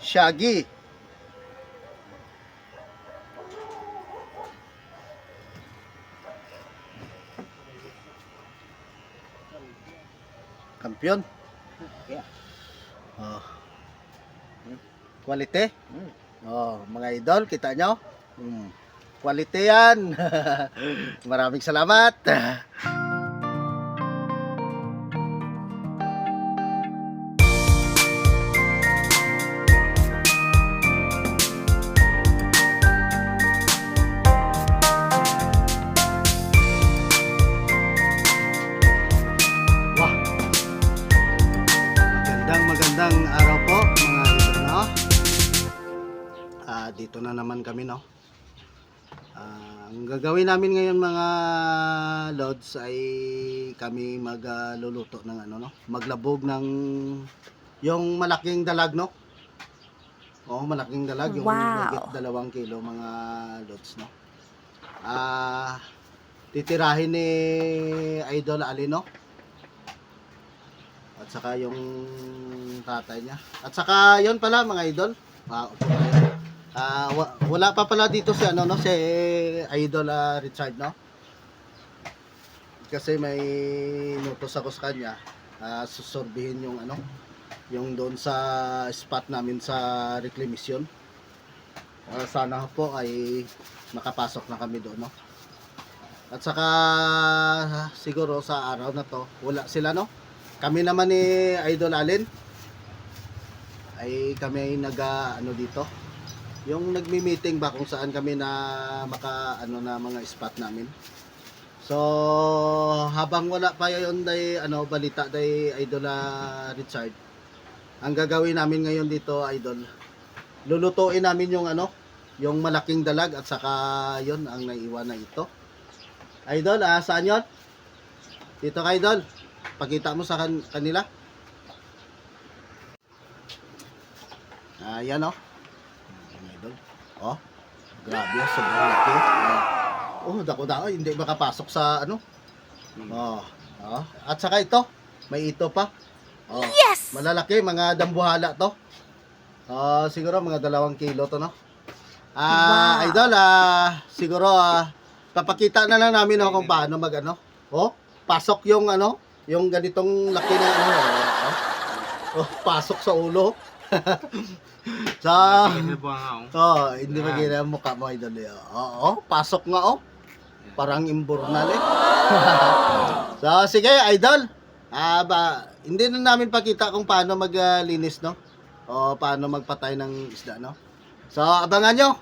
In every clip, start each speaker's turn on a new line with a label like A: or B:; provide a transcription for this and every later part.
A: Shaggy. Kampiyon. Oh. Quality. Oh, mga idol, kita nyo? Quality yan. Maraming salamat. Wah. Magandang araw po mga idol, no? Dito na naman kami, no? Ang gagawin namin ngayon mga lods ay kami magluluto ng ano, no? Maglabog ng yung malaking dalag, no? Oh, malaking dalag, yung higit 2 kilo mga lods, no? Titirahin ni Idol Alin, no? At saka yung tatay niya. At saka yon pala mga idol. Wala pa pala dito si ano, no, si Idol Richard, no? Kasi may nutos ako sa kanya, susorbihin yung ano, yung doon sa spot namin sa reclamation. Sana po ay makapasok na kami doon, no? At saka siguro sa araw na to, wala sila, no? Kami naman ni Idol Alin ay kami ay ano dito, yung nagmi-meeting ba kung saan kami na ano na mga spot namin. So habang wala pa yon day ano balita day Idol Richard, ang gagawin namin ngayon dito Idol, lulutuin namin yung ano, yung malaking dalag at saka yon ang naiwan na ito. Idol, saan yon? Dito ka Idol. Pakita mo sa kanila. Yan, oh. Oh, grabe, sobrang laki. Oh, dako-dako, hindi makapasok sa ano. Oh. At saka ito, may ito pa. Oh, yes! Malalaki, mga dambuhala to. Siguro mga 2 kilo to, no? Wow. Idol, siguro papakita na lang namin kung paano magano. Oh, pasok yung ano, yung ganitong laki na ano. Pasok sa ulo. Hindi magina ang mukha mo Idol. Pasok nga, oh. Parang imburnal eh. So, sige Idol. Hindi na namin pakita kung paano maglinis, no? O paano magpatay ng isda, no? So, abangan nyo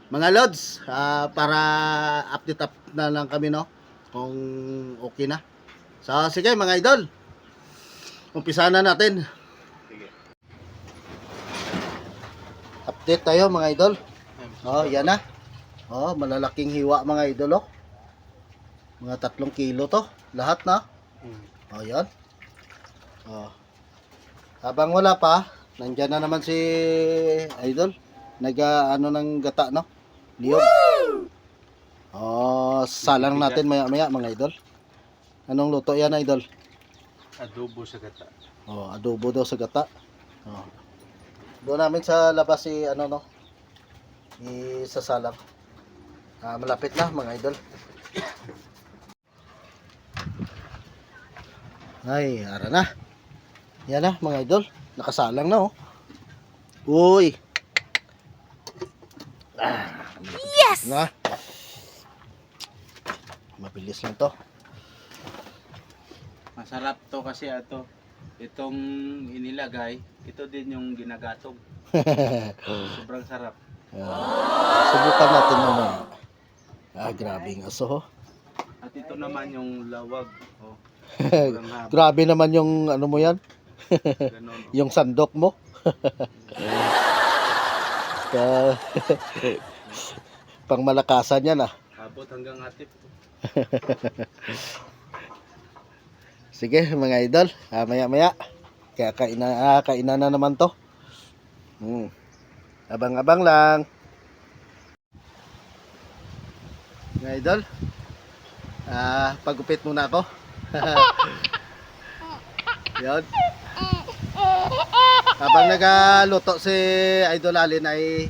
A: mga lods, para update up na lang kami, no? Kung okay na. So, sige mga idol. Umpisa na natin. Sige. Update tayo mga idol. Yan na. Malalaking hiwa mga idol, oh. Mga 3 kilo to. Lahat na. Yan. Habang wala pa, nandiyan na naman si Idol. Ano ng gata, no? Liyog. Salang natin maya-maya mga idol. Anong luto yan, Idol?
B: Adobo sa gata.
A: Adobo daw sa gata. Doon namin sa labas si ano, no? Isasalang. Malapit na mga idol. Ay, ara na. Yan na mga idol. Nakasalang na, oh. Uy. Yes! Na. Mabilis lang to.
B: Masarap to kasi itong inilagay, ito din yung ginagatog. Sobrang sarap.
A: Subukan natin naman. Grabing aso.
B: At ito naman yung lawag.
A: Grabe naman yung ano mo yan. Yung sandok mo. Pang malakasan yan,
B: Abot hanggang atip.
A: Sige mga idol, maya-maya kaya kainan na naman to. Abang-abang lang. Mga idol, pagupit muna ako. Yan. Habang nagaluto si Idol Alin ay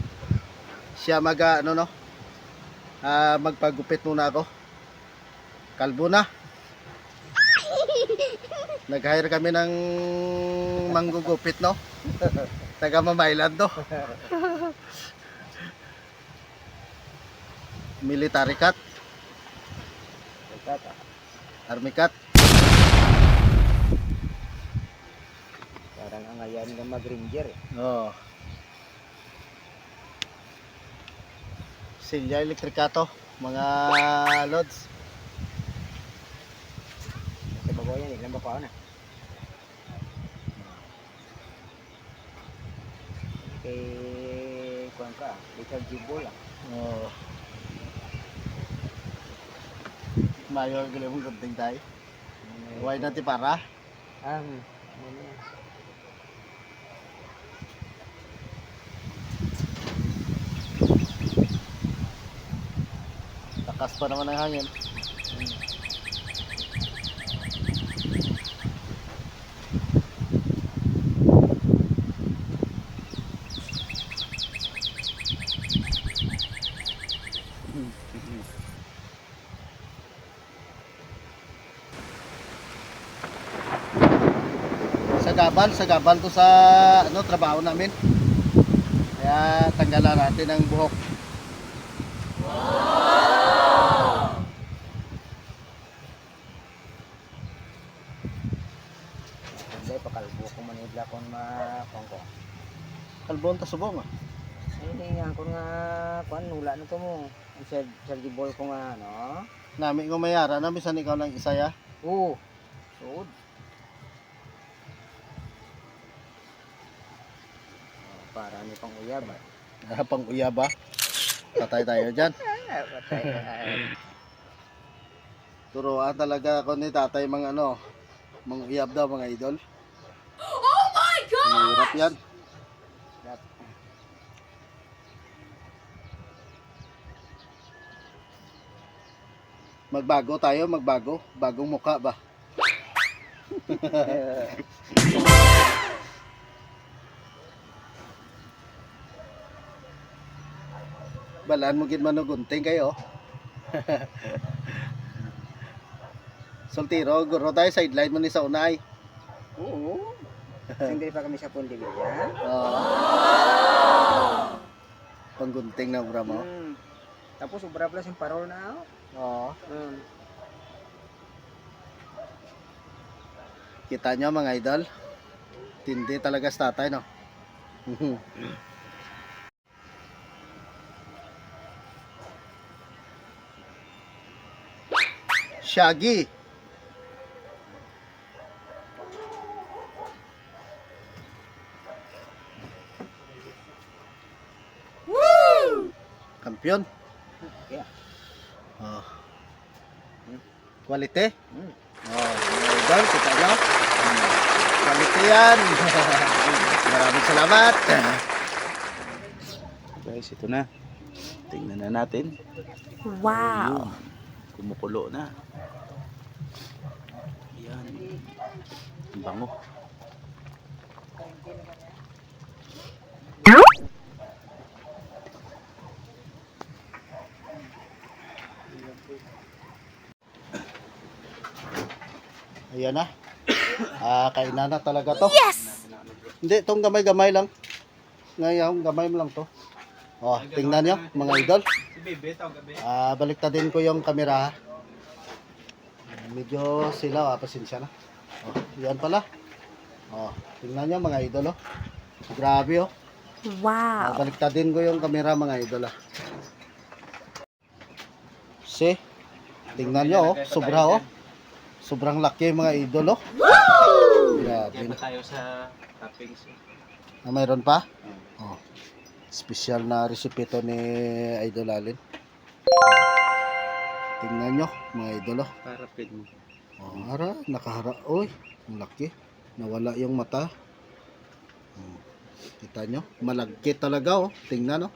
A: siya magpagupit muna ako. Kalbo na. Nag-hire kami ng manggugupit, no? Taga Mamayland, no? Military cut, army cut.
C: Parang ang ayan ng mag-ranger eh.
A: Oh. Silya elektrikato, mga loads.
C: Sa babaw yan, ilan ba pa na? Kay kuwan ka, Richard Gibol ah.
A: Oh. Mayor gila mong gunting tayo. Huwag natin para.
C: Ano yan?
A: Takas pa naman ang hangin. Sagabal to sa trabaho namin. Kaya tanggalan natin ang buhok.
C: Hindi, pakalbo ko manigla kung makongko.
A: Kalbon ta subong ah.
C: Hindi nga, kung nga, kuwan, nula na to mo. Ang Sir Gibol ko nga, no?
A: Nami ko mayara na bisan ikaw lang isa ya.
C: Oo. Suod. Para ni pang uyab ah.
A: Pang uyaba. Patay tayo diyan.
C: Patay.
A: Turuan talaga ako ni tatay mga mga uyab daw mga idol. Oh my god. Mahirap yan. Magbago tayo, bagong mukha ba? Balaan mo gid manugunting kayo. Soltero, guro tayo sideline mo ni sa unay.
C: Oo. Hindi pa kami sa Pundibilya.
A: Oo. Panggunting na bra mo.
C: Tapos ubra plus yung parol na ako.
A: Oo. Kita nyo mga idol. Tindi talaga sa tatay, no? Shaggy. Woo! Kampiyon.
C: Yeah.
A: Oh. Quality?
C: Mm.
A: Oh, idol, kita nyo? Quality yan. Maraming salamat.
B: Guys, ito na. Tingnan na natin.
D: Wow.
B: Ayun. Kumukulo na. Yan. Ang bango.
A: Ayan na. Kainan na talaga to.
D: Yes!
A: Hindi, itong gamay-gamay lang. Ngayon, gamay mo lang to. Oh, tingnan nyo, mga idol.
B: Si Bebe, tawag gabi.
A: Baliktadin ko yung camera. Medyo sila, pasensya na. Oh, yan pala. Oh, tingnan nyo mga idol, oh. Grabe, oh.
D: Wow.
A: Baliktadin ko yung camera, mga idol, ah. See? Tingnan nyo, oh. Sobra, oh. Sobrang laki mga idol, oh. Grabe
B: Kaya
A: na.
B: pa tayo sa toppings.
A: Mayroon pa? Oh. Special na recipe to ni Idol Alin. Tingnan nyo, mga idol, oh.
B: Parapin mo.
A: Oh, nakahara. Uy, ang laki. Nawala yung mata. Oh, kita nyo? Malagkit talaga, oh. Tingnan, oh.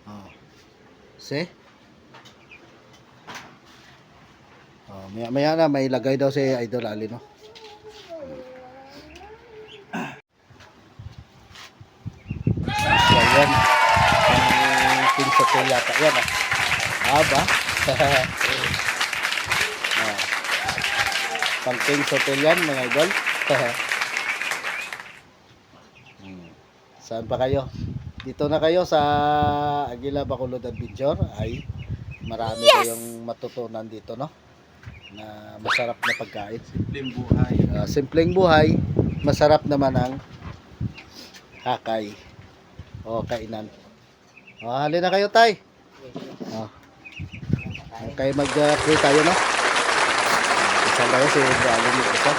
A: Oh. See? Oh, maya na may lagay daw si Idol Alin, no. yan. Ang King's Hotel yata yan ah. Aba. Ah. Pang King's Hotel yan mga idol. Saan pa kayo? Dito na kayo sa Aguila Bacolod Adventure ay marami kayong matutunan dito no na masarap na pagkain.
B: Simpleng buhay.
A: Simpleng buhay, masarap naman ang hakay o kainan. Halina kayo tay. Okay, mag-pray tayo no. Isang tayo si Alin ito.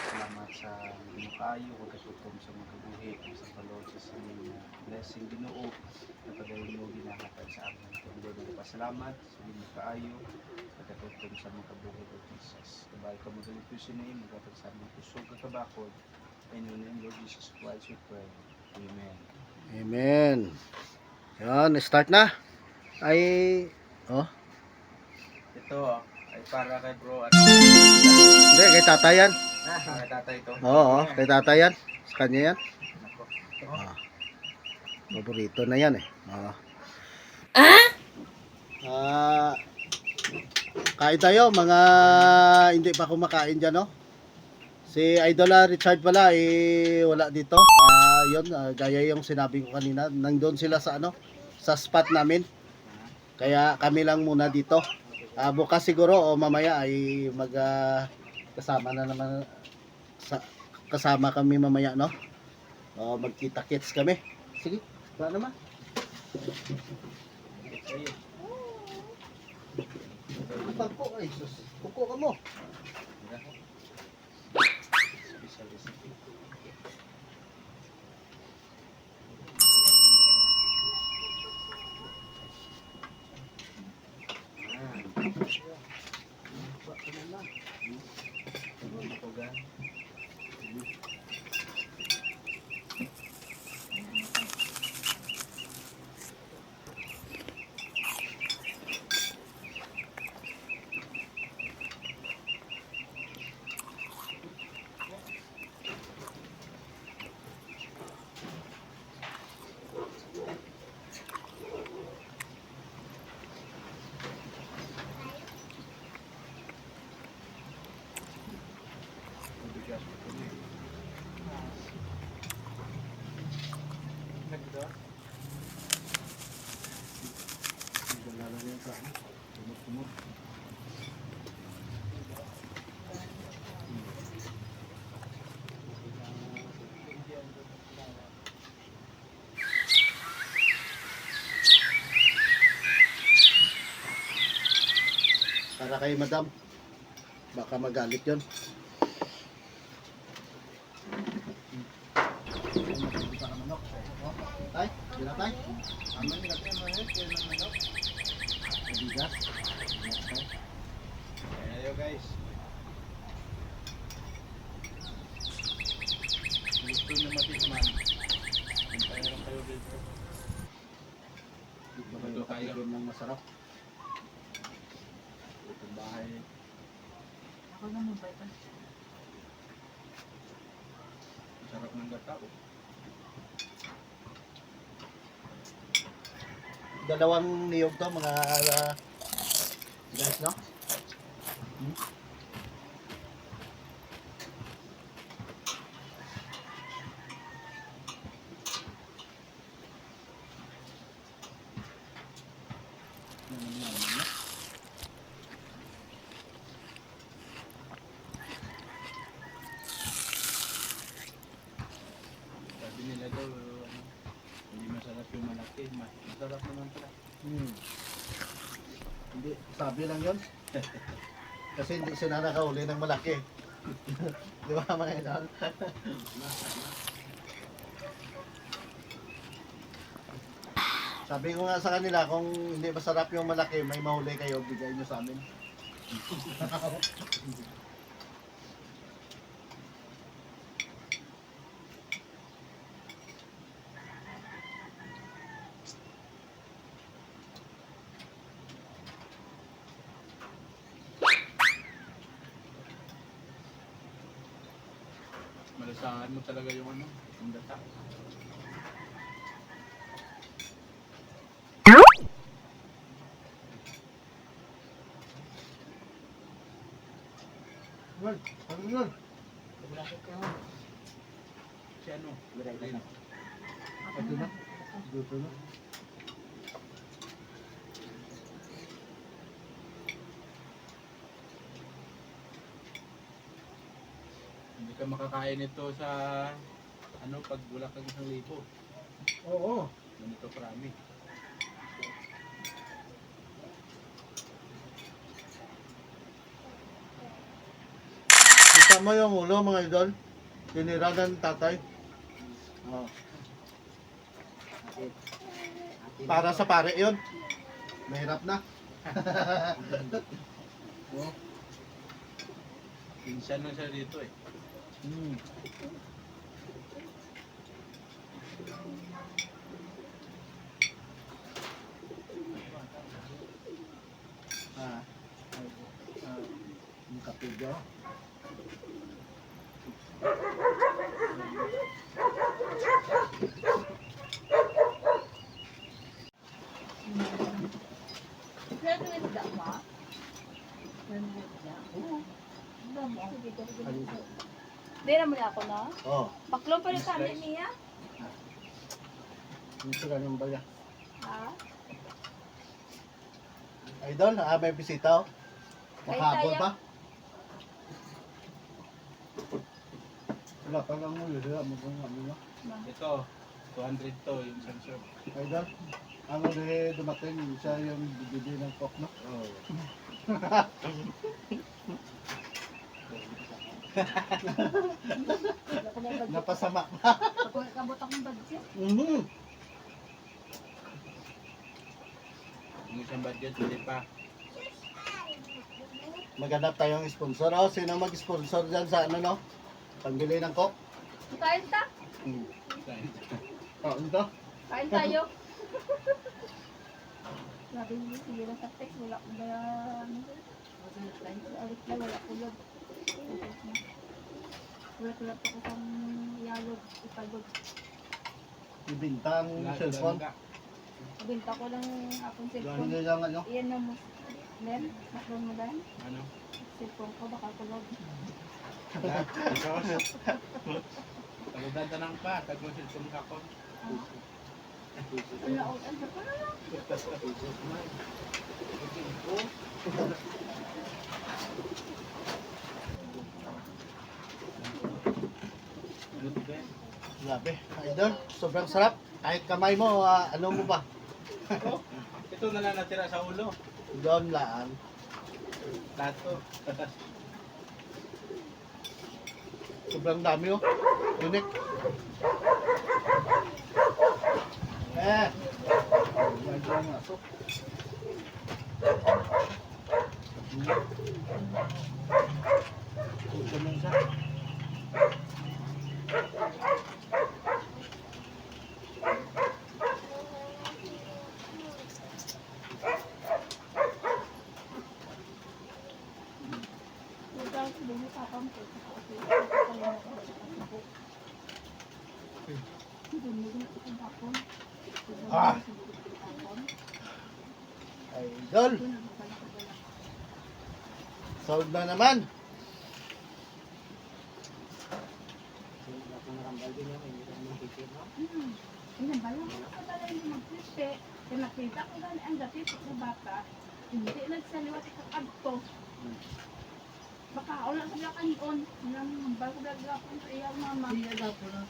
B: Salamat sa kayo, pagkatutom sa mga kabuhi, sa palod sa sining blessing Ginoo na padayon mo ginahakay sa amin. Kung pasalamat sa mga kaayo, pagkatutom sa mga kabuhi o Jesus. Kabay ka magaling po sinay, magkatag sa mga kusog kakabakod. In your name, Lord Jesus Christ, we pray. Amen.
A: Amen. Yan, start na. Ay,
B: Ito ay para kay bro at
A: hindi, kay tatayan.
B: kay tatay ito.
A: Oo, kay tatayan. Sa kanya yan.
B: Nako.
A: Paborito na yan eh. Kain tayo, mga hindi pa kumakain dyan, no? Si Idola Richard pala, wala dito. Yun, gaya yung sinabi ko kanina, nandun sila sa sa spot namin. Kaya kami lang muna dito. Bukas siguro o mamaya ay kasama na naman kasama kami mamaya, no? Magkita-kits kami. Sige, wala naman. Pagko, ay sus. Kuko ka mo.
B: Special recipe.
A: Para kay madam. Baka magalit yun. Tay, dila tay. Aman ni natin mga head, kaya ng manok. Bigas.
B: Ayo guys. Gusto na matikman. Hintayin lang kayo dito.
A: Dito kayo ng masarap.
B: Ito bahay.
C: Ako naman ba ito?
B: Sarap ng gata.
A: Dalawang niyog to mga guys, no?
B: Sabi nila daw, hindi masarap yung malaki. Masarap naman pala.
A: Hindi, sabi lang yun. Kasi hindi sila nakahuli ng malaki. Di ba mga idol? Sabi ko nga sa kanila, kung hindi masarap yung malaki, may mahuli kayo, bigay nyo sa amin.
B: Lasahan mo talaga yung ano, yung data.
A: Well, ano yun?
B: Si ano?
C: Biray ka
B: Rin.
C: na.
A: Ito na. Dito na.
B: Hindi ka makakain ito sa ano pag wala kang 1,000.
A: Oo.
B: Ganito karami.
A: Kita mo yung ulo mga idol. Tinira ng tatay. Oh.
C: Atin.
A: Para sa pare yun. Mahirap na. Oh.
B: Pinsan na siya dito eh.
A: Hmm. Ah. Yung kapidyo.
E: Graduate ka ba? Graduate ka? Oo. Di naman ako na.
A: Oh.
E: Baklo pa rin kami niya.
A: Yung sila ng baga.
E: Ha?
A: Idol, may bisita oh.
E: Ay,
A: Makahabol
E: tayo.
A: pa. Wala pa lang mo yun. Wala mo kung ano.
B: Ito, 200 to yung sensor.
A: Idol, ano rin dumating siya yung bibili ng coke, no?
B: Oh.
E: Wala ko na yung budget.
A: Napasama.
E: Kapag kabot akong budget.
A: Mhm.
B: Yung isang budget, hindi pa.
A: Maghanap tayong sponsor. Oh, sino mag-sponsor dyan sa ano, no? Pambili ng coke?
E: Kain ta?
A: Hmm. Oh, ito.
E: Kain tayo. Sabi niyo, sige lang sa text. Wala ko ba alit na, wala kulog. Wala kulog ako sa yalog. Ipagod.
A: Ibinta ang cellphone.
E: Binta ko lang akong
A: Gano'n
E: cellphone.
A: nyo lang, ano?
E: Iyan na mo. Len, nakron mo dahil.
B: Ano?
E: Cellphone ko, baka kulog.
B: Isos. Tagudantanang pa, tagusilpong kakon.
E: Wala ko, ano pa na lang.
B: Good ba?
A: Grabe. Idol, sobrang sarap. Kahit kamay mo, ano mo ba?
B: Oh, ito na lang natira sa ulo.
A: Doon lang.
B: Plato.
A: Sobrang dami, oh. Unique. Eh. Medyo ang aso. Ito na siya.
E: Wala ko, bumukapang ko.
A: Ah. Idol. Sold na naman.
E: Inabalang ko na pala yung magpiste. Kaya nakita ko gani ang dati sa bata. Hindi nagsaliwat ikang agto. Baka wala sa blakan on. Nang bago blagapon sa iyang mama. Hindi daw po na.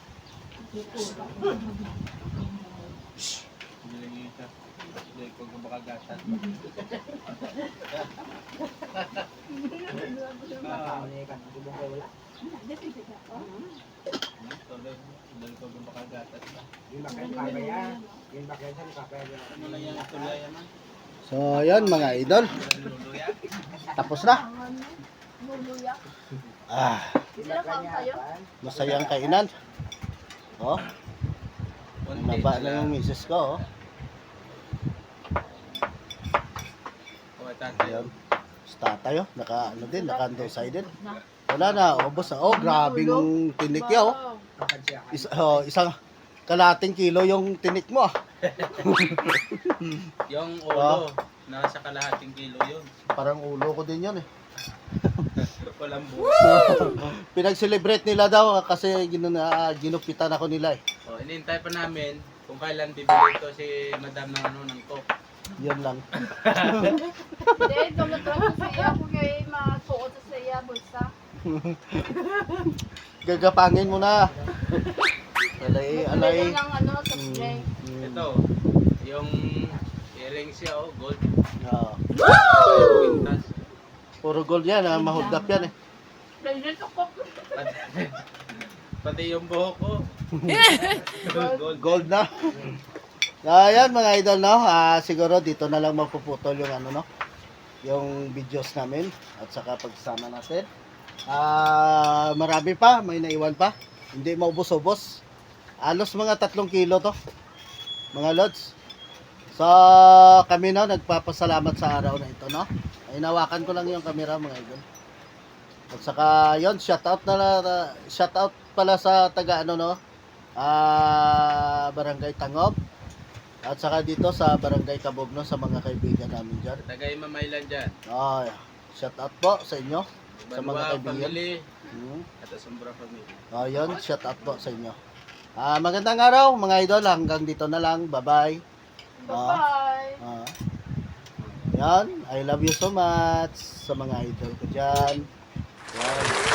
B: Hindi lang yung isa. Hindi ko kumakagasat. Tuloy ko kumakagasat pa. Ano lang yung tulay ano?
A: So, ayan mga idol.
B: Luluya?
A: Tapos na.
E: Luluya.
A: Ah,
E: Sila kaon tayo?
A: masayang kainan. Oh, naba na yung misis ko, oh.
B: O, tatay.
A: Ayan. Sa tatay, oh. Naka, ano din, naka undecided. Wala na, ubos na. Oh, grabing tinik yan, oh.
E: Wow.
A: Isang kalating kilo yung tinik mo, ah.
B: Yung ulo, nasa kalahating kilo yun.
A: Parang ulo ko din yun, eh.
B: Walang buo.
A: Pinag-celebrate nila daw kasi ginupitan ako nila, eh.
B: O, inintay pa namin kung kailan bibili to si Madam ng ano, ng Coke.
A: Yan lang.
E: Hindi, tumatawag ko sa iya kung kayo masuot sa iya, bulsa.
A: Gagapangin mo na. Alay.
E: Bili lang ano, sa spray.
B: Ito, yung earrings siya, oh, gold.
A: Ah,
B: Quintas.
A: puro gold yan, ah. Mahold up yan, eh.
E: Ganyan ako.
B: Pati yung buhok ko. Gold.
A: Gold na. Ayan mga idol, no? Siguro dito na lang mapuputol yung ano, no? Yung videos namin at saka pagsama natin. Marami pa, may naiwan pa. Hindi maubos-ubos. Alos mga 3 kilo to. Mga lods. So, kami no, nagpapasalamat sa araw na ito, no? Inawakan ko lang yung camera mga idol. At saka, yon shoutout pala sa taga ano, no? Barangay Tangob. At saka dito sa Barangay Kabogno sa mga kaibigan namin dyan.
B: Tagay mamaylan dyan.
A: Shout out po sa inyo. Sa mga
B: Banwa
A: kaibigan.
B: family
A: Hmm.
B: at sa Sombra family.
A: Yun, shout out po sa inyo. Magandang araw mga idol. Hanggang dito na lang. Bye-bye.
E: Bye-bye.
A: Yan. I love you so much sa mga idol ko dyan. Yan.